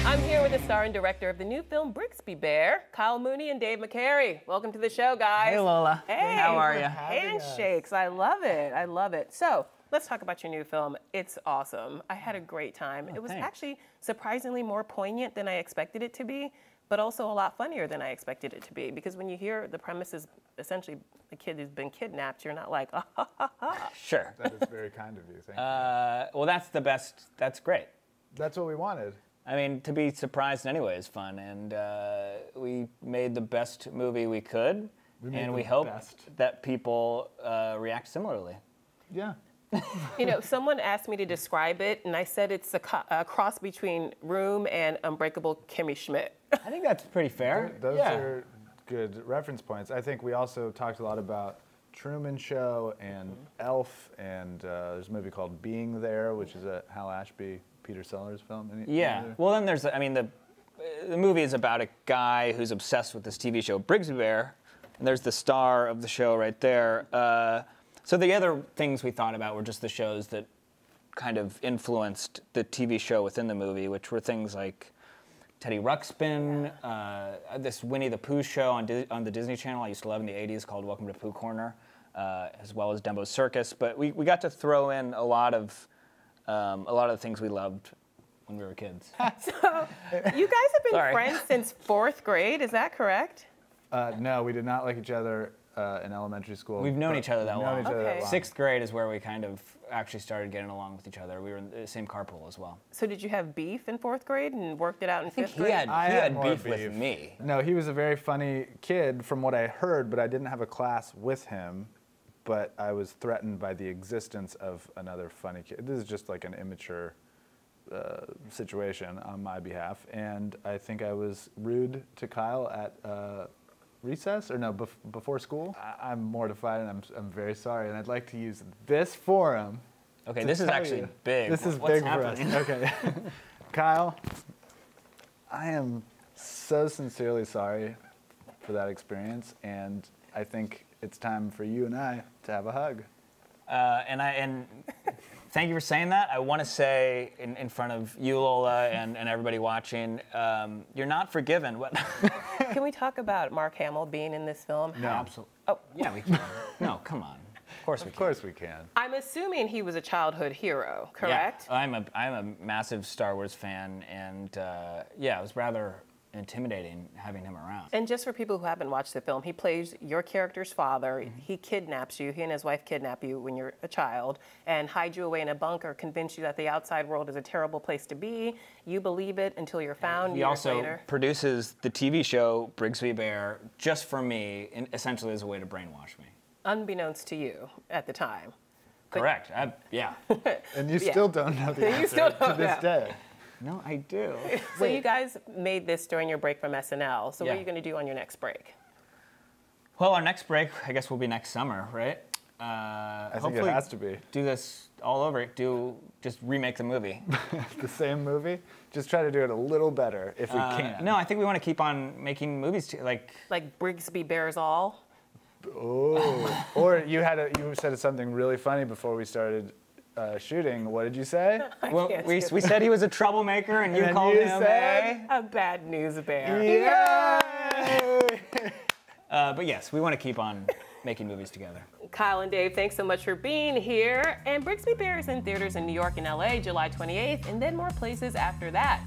I'm here with the star and director of the new film Brigsby Bear, Kyle Mooney and Dave McCary. Welcome to the show, guys. Hey, Lola. Hey. How are you? Handshakes. I love it. I love it. So let's talk about your new film. It's awesome. I had a great time. It was actually surprisingly more poignant than I expected it to be, but also a lot funnier than I expected it to be. Because when you hear the premise is essentially the kid who's been kidnapped, you're not like, ah, ha, ha, ha. Sure. That is very kind of you. Thank you. Well, that's the best. That's great. That's what we wanted. I mean, to be surprised in any way is fun, and we made the best movie we could, and we hope that people react similarly. Yeah. You know, someone asked me to describe it, and I said it's a cross between Room and Unbreakable Kimmy Schmidt. I think that's pretty fair. Those are good reference points. I think we also talked a lot about Truman Show and Elf, and there's a movie called Being There, which is a Hal Ashby, Peter Sellers film. Well, then there's, I mean, the movie is about a guy who's obsessed with this TV show, Brigsby Bear, and there's the star of the show right there. So the other things we thought about were just the shows that kind of influenced the TV show within the movie, which were things like Teddy Ruxpin, this Winnie the Pooh show on the Disney Channel I used to love in the 80s called Welcome to Pooh Corner, as well as Dumbo's Circus. But we got to throw in a lot of the things we loved when we were kids. So, you guys have been friends since 4th grade, is that correct? No, we did not like each other in elementary school. We've known each other that long. Okay. 6th grade is where we kind of actually started getting along with each other. We were in the same carpool as well. So did you have beef in 4th grade and worked it out in 5th grade? He had beef with me. No, he was a very funny kid from what I heard, but I didn't have a class with him. But I was threatened by the existence of another funny kid. This is just like an immature situation on my behalf. And I think I was rude to Kyle at recess, or no, before school. I'm mortified and I'm very sorry. And I'd like to use this forum. Okay, this is actually big. This is What's big happening? for us. Okay. Kyle, I am so sincerely sorry for that experience. And I think it's time for you and I to have a hug. And thank you for saying that. I want to say in front of you, Lola, and everybody watching, you're not forgiven. What? Can we talk about Mark Hamill being in this film? No. Absolutely. Oh, yeah, we can. No, come on. Of course we can. Of course we can. I'm assuming he was a childhood hero, correct? Yeah, I'm a massive Star Wars fan, and yeah, it was rather intimidating having him around. And just for people who haven't watched the film, he plays your character's father. He kidnaps you. He and his wife kidnap you when you're a child and hide you away in a bunker, convince you that the outside world is a terrible place to be. You believe it until you're found. He also produces the TV show Brigsby Bear just for me, essentially as a way to brainwash me. Unbeknownst to you at the time. But correct. Yeah. And you still don't know the answer you still don't to this day. No, I do. So you guys made this during your break from SNL. So what Yeah. are you going to do on your next break? Well, our next break, I guess, will be next summer, right? I think it hopefully has to be. do this all over. Just remake the movie. The same movie? Just try to do it a little better if we can. No, I think we want to keep on making movies Like Brigsby Bears All? Oh. Or you said something really funny before we started shooting. What did you say? Well, we said he was a troublemaker, and you called him a bad news bear. Yay! But yes, we want to keep on making movies together. Kyle and Dave, thanks so much for being here. And Brigsby Bear is in theaters in New York and LA, July 28th, and then more places after that.